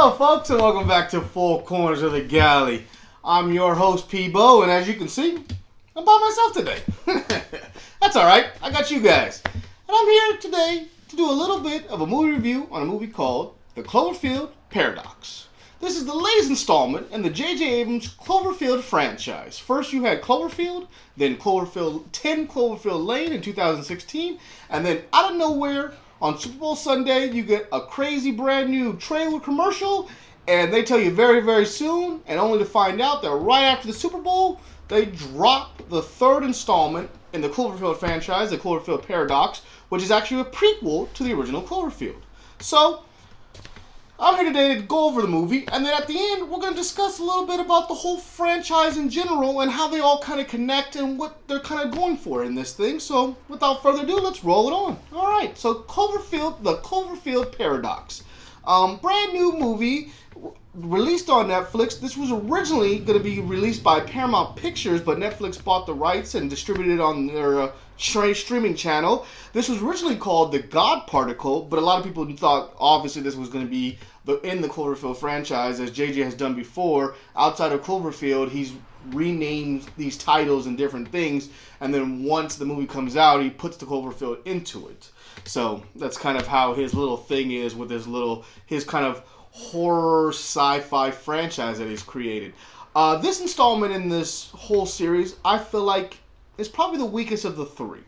Hello folks and welcome back to Four Corners of the Galley. I'm your host PBO, and as you can see, I'm by myself today. That's alright, I got you guys. And I'm here today to do a little bit of a movie review on a movie called The Cloverfield Paradox. This is the latest installment in the J.J. Abrams Cloverfield franchise. First you had Cloverfield, then 10 Cloverfield Lane in 2016, and then out of nowhere, on Super Bowl Sunday, you get a crazy brand new trailer commercial, and they tell you very, very soon, and only to find out that right after the Super Bowl, they drop the third installment in the Cloverfield franchise, the Cloverfield Paradox, which is actually a prequel to the original Cloverfield. So, I'm here today to go over the movie, and then at the end, we're going to discuss a little bit about the whole franchise in general and how they all kind of connect and what they're kind of going for in this thing. So, without further ado, let's roll it on. Alright, so the Cloverfield Paradox. Brand new movie, released on Netflix. This was originally going to be released by Paramount Pictures, but Netflix bought the rights and distributed it on their streaming channel. This was originally called The God Particle, but a lot of people thought obviously this was going to be in the Cloverfield franchise, as JJ has done before. Outside of Cloverfield, he's renamed these titles and different things, and then once the movie comes out, he puts the Cloverfield into it. So that's kind of how his little thing is with his kind of horror sci-fi franchise that he's created. This installment in this whole series, I feel like, is probably the weakest of the three.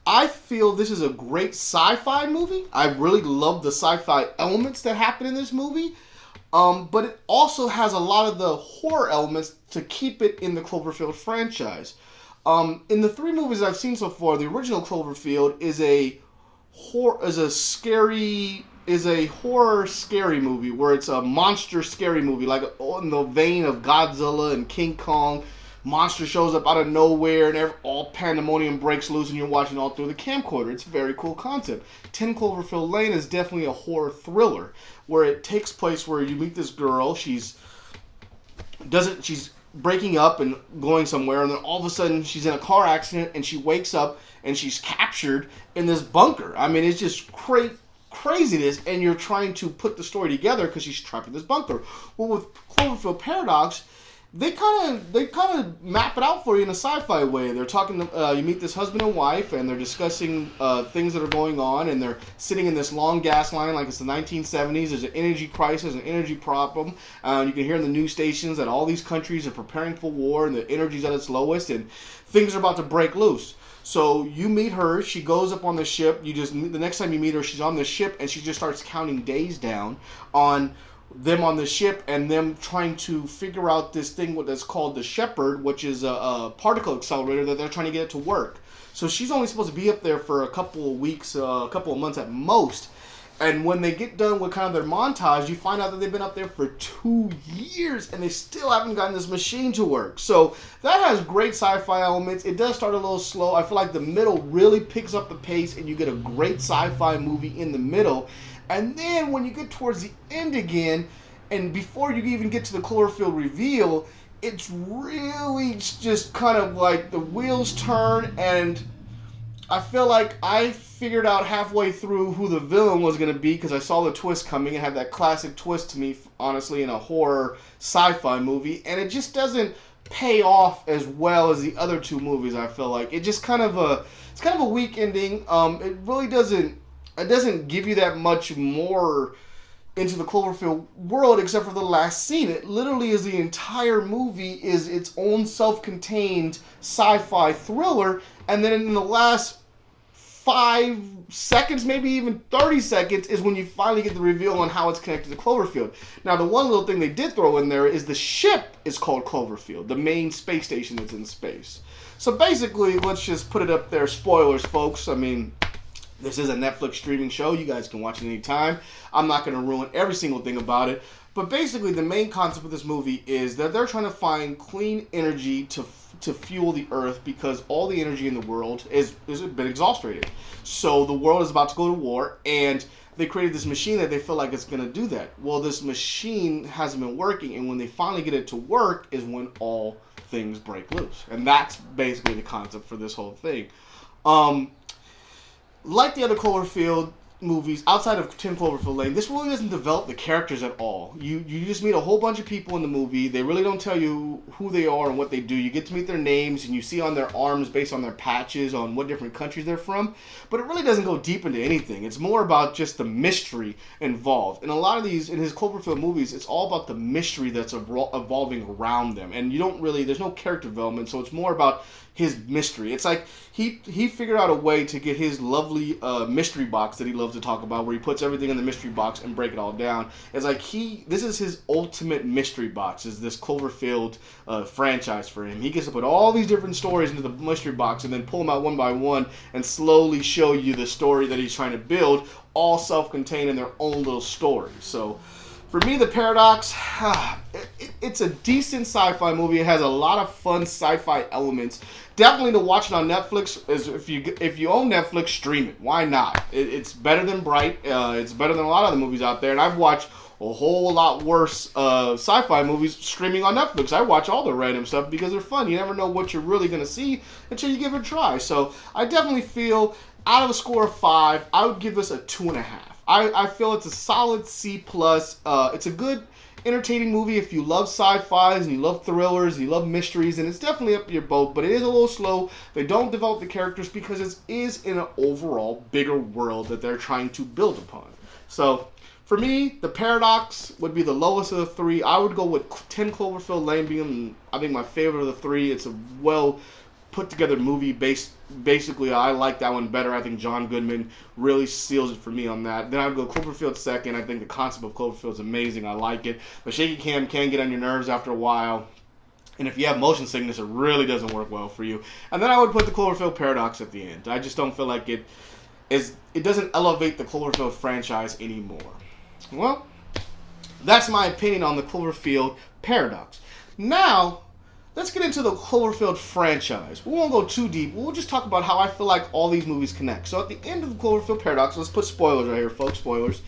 I feel this is a great sci-fi movie. I really love the sci-fi elements that happen in this movie. But it also has a lot of the horror elements to keep it in the Cloverfield franchise. In the three movies I've seen so far, the original Cloverfield is a horror scary movie where it's a monster scary movie, like in the vein of Godzilla and King Kong. Monster shows up out of nowhere and all pandemonium breaks loose and you're watching all through the camcorder. It's a very cool concept. 10 Cloverfield Lane is definitely a horror thriller where it takes place where you meet this girl. She's breaking up and going somewhere, and then all of a sudden she's in a car accident and she wakes up and she's captured in this bunker. I mean, it's just craziness, and you're trying to put the story together because she's trapped in this bunker. Well, with Cloverfield Paradox, they kind of map it out for you in a sci-fi way. They're talking. You meet this husband and wife, and they're discussing things that are going on, and they're sitting in this long gas line like it's the 1970s. There's an energy crisis, an energy problem. You can hear in the news stations that all these countries are preparing for war, and the energy's at its lowest, and things are about to break loose. So you meet her. She goes up on the ship. The next time you meet her, she's on the ship, and she just starts counting days down on them on the ship and them trying to figure out this thing that's called the Shepherd, which is a particle accelerator that they're trying to get it to work. So she's only supposed to be up there for a couple of weeks, a couple of months at most. And when they get done with kind of their montage, you find out that they've been up there for 2 years and they still haven't gotten this machine to work. So that has great sci-fi elements. It does start a little slow. I feel like the middle really picks up the pace and you get a great sci-fi movie in the middle. And then when you get towards the end again, and before you even get to the Cloverfield reveal, it's really just kind of like the wheels turn, and I feel like I figured out halfway through who the villain was going to be because I saw the twist coming and had that classic twist to me, honestly, in a horror sci-fi movie, and it just doesn't pay off as well as the other two movies. I feel like it's kind of a weak ending. It really doesn't. It doesn't give you that much more into the Cloverfield world except for the last scene. It literally is the entire movie is its own self-contained sci-fi thriller, and then in the last 5 seconds, maybe even 30 seconds, is when you finally get the reveal on how it's connected to Cloverfield. Now, the one little thing they did throw in there is the ship is called Cloverfield, the main space station that's in space. So basically, let's just put it up there. Spoilers, folks. I mean, this is a Netflix streaming show. You guys can watch it anytime. I'm not going to ruin every single thing about it. But basically, the main concept of this movie is that they're trying to find clean energy to fuel the Earth because all the energy in the world has been exhausted. So the world is about to go to war, and they created this machine that they feel like it's going to do that. Well, this machine hasn't been working, and when they finally get it to work is when all things break loose. And that's basically the concept for this whole thing. Like the other Cloverfield, movies, outside of 10 Cloverfield Lane, this really doesn't develop the characters at all. You just meet a whole bunch of people in the movie. They really don't tell you who they are and what they do. You get to meet their names, and you see on their arms, based on their patches, on what different countries they're from. But it really doesn't go deep into anything. It's more about just the mystery involved. And a lot of these, in his Cloverfield movies, it's all about the mystery that's evolving around them. And you don't really, there's no character development, so it's more about his mystery. It's like he figured out a way to get his lovely mystery box that he loves to talk about, where he puts everything in the mystery box and break it all down. It's like this is his ultimate mystery box, is this Cloverfield franchise for him. He gets to put all these different stories into the mystery box and then pull them out one by one and slowly show you the story that he's trying to build, all self-contained in their own little story. So for me, The Paradox, it's a decent sci-fi movie. It has a lot of fun sci-fi elements. Definitely to watch it on Netflix. If you own Netflix, stream it. Why not? It's better than Bright. It's better than a lot of other movies out there. And I've watched a whole lot worse sci-fi movies streaming on Netflix. I watch all the random stuff because they're fun. You never know what you're really going to see until you give it a try. So I definitely feel, out of a score of 5, I would give this a 2.5. I feel it's a solid C+. It's a good, entertaining movie if you love sci-fis and you love thrillers and you love mysteries, and it's definitely up your boat, but it is a little slow. They don't develop the characters because it is in an overall bigger world that they're trying to build upon. So for me, The Paradox would be the lowest of the 3. I would go with 10 Cloverfield Lane being, I think, my favorite of the 3. It's a well put together movie. Basically, I like that one better. I think John Goodman really seals it for me on that. Then I'd go Cloverfield second. I think the concept of Cloverfield is amazing. I like it. The shaky cam can get on your nerves after a while. And if you have motion sickness, it really doesn't work well for you. And then I would put the Cloverfield Paradox at the end. I just don't feel like it doesn't elevate the Cloverfield franchise anymore. Well, that's my opinion on the Cloverfield Paradox. Now, let's get into the Cloverfield franchise. We won't go too deep. We'll just talk about how I feel like all these movies connect. So at the end of the Cloverfield Paradox, let's put spoilers right here, folks, spoilers.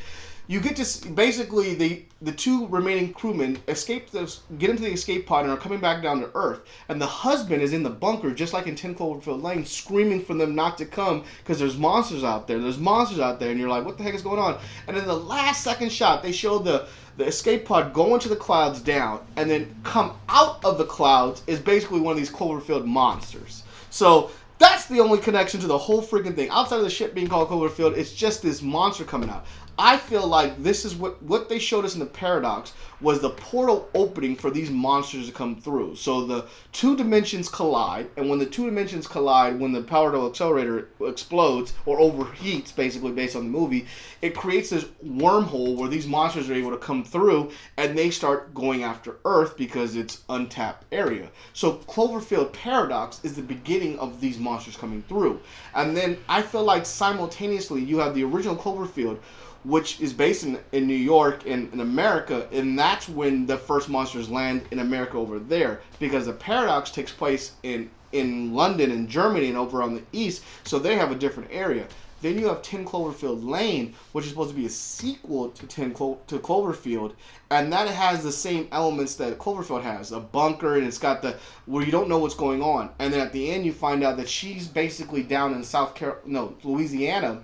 You get to basically the two remaining crewmen get into the escape pod and are coming back down to Earth. And the husband is in the bunker, just like in 10 Cloverfield Lane, screaming for them not to come because there's monsters out there. There's monsters out there, and you're like, what the heck is going on? And in the last second shot, they show the escape pod go into the clouds down, and then come out of the clouds is basically one of these Cloverfield monsters. So that's the only connection to the whole freaking thing. Outside of the ship being called Cloverfield, it's just this monster coming out. I feel like this is what they showed us in the Paradox was the portal opening for these monsters to come through. So the two dimensions collide, and when the two dimensions collide, when the power accelerator explodes or overheats, basically based on the movie, it creates this wormhole where these monsters are able to come through, and they start going after Earth because it's untapped area. So Cloverfield Paradox is the beginning of these monsters coming through. And then I feel like simultaneously you have the original Cloverfield, which is based in New York and in America, and that's when the first monsters land in America over there, because the Paradox takes place in London and Germany and over on the east, so they have a different area. Then you have 10 Cloverfield Lane, which is supposed to be a sequel to to Cloverfield, and that has the same elements that Cloverfield has, a bunker, and it's got where you don't know what's going on, and then at the end you find out that she's basically down in Louisiana.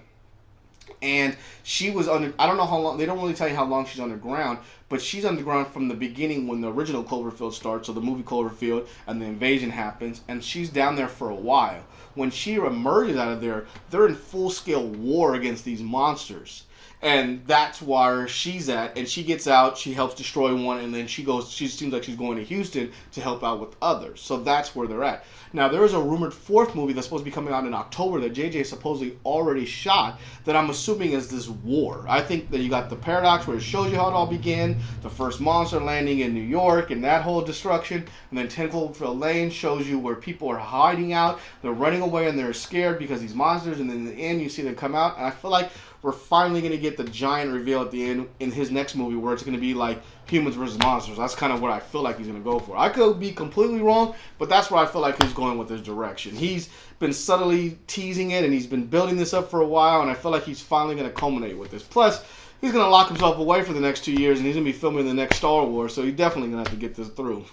And she was I don't know how long, they don't really tell you how long she's underground, but she's underground from the beginning when the original Cloverfield starts, so the movie Cloverfield, and the invasion happens, and she's down there for a while. When she emerges out of there, they're in full-scale war against these monsters. And that's where she's at, and she gets out, she helps destroy one, and then she seems like she's going to Houston to help out with others. So that's where they're at. Now, there is a rumored 4th movie that's supposed to be coming out in October that JJ supposedly already shot, that I'm assuming is this war. I think that you got the Paradox where it shows you how it all began, the first monster landing in New York and that whole destruction, and then 10 Cloverfield Lane shows you where people are hiding out, they're running away and they're scared because these monsters, and then in the end you see them come out, and I feel like we're finally going to get the giant reveal at the end in his next movie where it's going to be like humans versus monsters. That's kind of what I feel like he's going to go for. I could be completely wrong, but that's where I feel like he's going with this direction. He's been subtly teasing it, and he's been building this up for a while, and I feel like he's finally going to culminate with this. Plus, he's going to lock himself away for the next 2 years, and he's going to be filming the next Star Wars, so he's definitely going to have to get this through.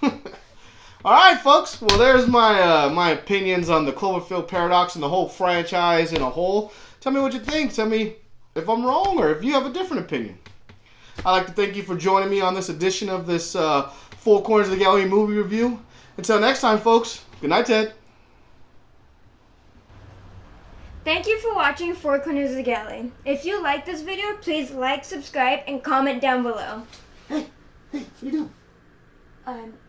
All right, folks. Well, there's my opinions on the Cloverfield Paradox and the whole franchise in a whole. Tell me what you think. Tell me if I'm wrong or if you have a different opinion. I'd like to thank you for joining me on this edition of this Four Corners of the Galley movie review. Until next time, folks. Good night, Ted. Thank you for watching Four Corners of the Galley. If you like this video, please like, subscribe, and comment down below. Hey, what are you doing?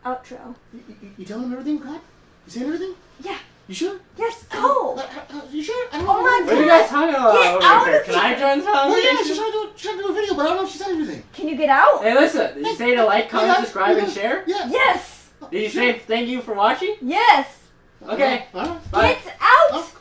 Outro. You telling them everything we got? You saying everything? Yeah. You sure? Yes, go! You sure? I don't Oh my know. god! What are you guys talking about Get over out here? of Can I here. join the Well, yeah, conversation? she's trying to do a video, but I don't know if she said everything. Can you get out? Hey, listen. Did you say to like, comment, subscribe, and share? Yeah. Yes! Did you say thank you for watching? Yes! Okay. All right. Bye. Get out! Oh.